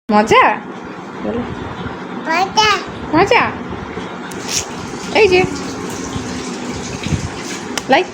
মজা বলো মজা এই যে লাইক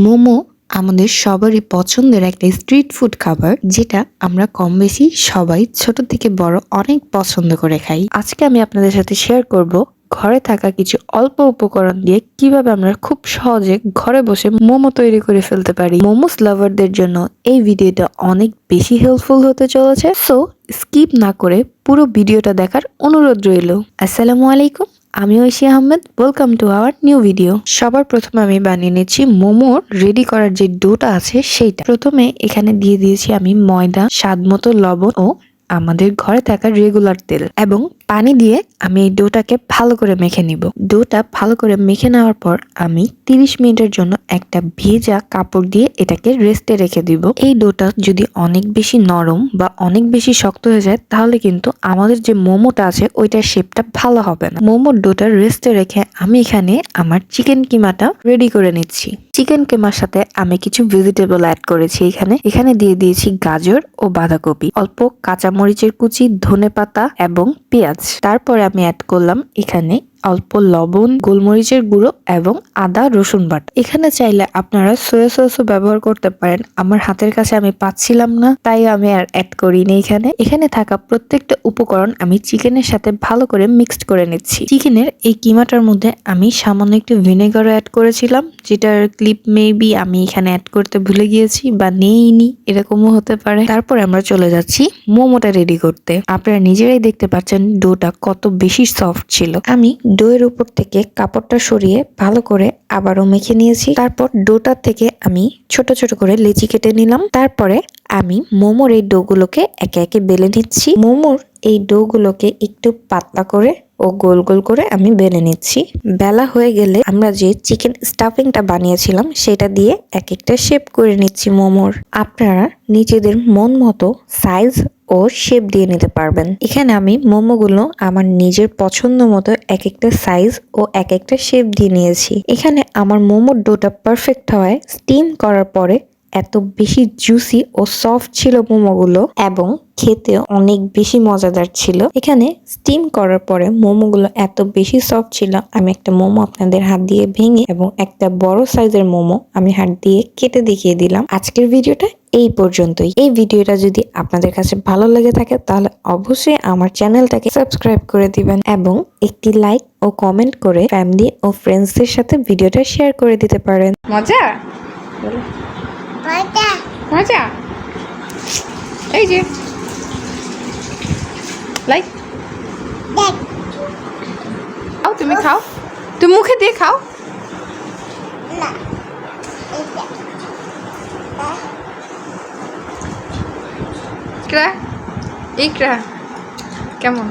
মোমো আমাদের সবারই পছন্দের একটা স্ট্রিট ফুড খাবার, যেটা আমরা কম বেশি সবাই ছোট থেকে বড় অনেক পছন্দ করে খাই। আজকে আমি আপনাদের সাথে শেয়ার করব ঘরে থাকা কিছু অল্প উপকরণ দিয়ে কিভাবে আমরা খুব সহজে ঘরে বসে মোমো তৈরি করে ফেলতে পারি। মোমোস লাভারদের জন্য এই ভিডিওটা অনেক বেশি হেল্পফুল হতে চলেছে, সো স্কিপ না করে পুরো ভিডিওটা দেখার অনুরোধ রইল। আসসালামু আলাইকুম, আমি Aishi Ahmed. Welcome to our new video. সবার প্রথমে আমি বানিয়ে নিচ্ছি মোমোর রেডি করার যে ডোটা আছে সেইটা। প্রথমে এখানে দিয়ে দিয়েছি আমি ময়দা, স্বাদ মতো লবণ ও আমাদের ঘরে থাকা রেগুলার তেল এবং পানি দিয়ে আমি এই ডোটাকে ভালো করে মেখে নিব। ডোটা ভালো করে মেখে নেওয়ার পর আমি 30 মিনিটের জন্য একটা ভেজা কাপড় দিয়ে এটাকে রেস্টে রেখে দিব। এই ডোটা যদি অনেক বেশি নরম বা অনেক বেশি শক্ত হয়ে যায় তাহলে কিন্তু আমাদের যে মোমোটা আছে ওইটার শেপটা ভালো হবে না। মোমোর ডোটা রেস্টে রেখে আমি এখানে আমার চিকেন কিমাটা রেডি করে নিচ্ছি। চিকেন কিমার সাথে আমি কিছু ভেজিটেবল অ্যাড করেছি। এখানে দিয়ে দিয়েছি গাজর ও বাঁধাকপি, অল্প কাঁচামরিচের কুচি, ধনেপাতা এবং পেঁয়াজ। তারপরে আমি অ্যাড করলাম এখানে অল্প লবণ, গোলমরিচের গুঁড়ো এবং আদা রসুন বাটা। এখানে চাইলে আপনারা সয়া সসও ব্যবহার করতে পারেন। আমার হাতের কাছে আমি পাচ্ছিলাম না, তাই আমি আর অ্যাড করিনি। এখানে থাকা প্রত্যেকটা উপকরণ আমি চিকেনের সাথে ভালো করে মিক্সড করে নিচ্ছি। চিকেনের এই কিমাটার মধ্যে আমি সামান্য একটু ভিনেগারও অ্যাড করেছিলাম, যেটার ক্লিপ মেবি আমি এখানে অ্যাড করতে ভুলে গিয়েছি বা নেইনি, এরকমও হতে পারে। তারপরে আমরা চলে যাচ্ছি মোমোটা রেডি করতে। আপনারা নিজেরাই দেখতে পাচ্ছেন ডোটা কত বেশি সফট ছিল। আমি ডোয়ের উপর থেকে কাপড়টা সরিয়ে ভালো করে আবারও মেখে নিয়েছি। তারপর ডোটার থেকে আমি ছোট ছোট করে লেচি কেটে নিলাম। তারপরে আমি মোমোর এই ডোগুলোকে একে একে বেলে নিচ্ছি। মোমোর এই ডোগুলোকে একটু পাতলা করে ও গোল গোল করে আমি বেলে নিচ্ছি। বেলা হয়ে গেলে আমরা যে চিকেন স্টাফিংটা বানিয়েছিলাম সেটা দিয়ে এক একটা শেপ করে নিচ্ছি মোমোর। আপনারা নিজেদের মন মতো সাইজ ও শেপ দিয়ে নিতে পারবেন। এখানে আমি মোমোগুলো আমার নিজের পছন্দ মতো এক একটা সাইজ ও এক একটা শেপ দিয়ে নিয়েছি। এখানে আমার মোমোর ডোটা পারফেক্ট হয়। স্টিম করার পরে এত বেশি জুসি ও সফট ছিল মোমোগুলো এবং খেতে অনেক বেশি মজাদার ছিল। এখানে স্টিম করার পরে মোমোগুলো এত বেশি সফট ছিল, আমি একটা মোমো আপনাদের হাত দিয়ে ভেঙে এবং একটা বড় সাইজের মোমো আমি হাত দিয়ে কেটে দেখিয়ে দিলাম। আজকের ভিডিওটা এই পর্যন্তই। এই ভিডিওটা যদি আপনাদের কাছে ভালো লেগে থাকে তাহলে অবশ্যই আমার চ্যানেলটাকে সাবস্ক্রাইব করে দিবেন এবং একটি লাইক ও কমেন্ট করে ফ্যামিলি ও ফ্রেন্ডসদের সাথে ভিডিওটা শেয়ার করে দিতে পারেন। মজা বলো মজা এই যে লাইক খাও, তুমি খাও, তুমি মুখে দিয়ে খাও। ইকরা কেমন?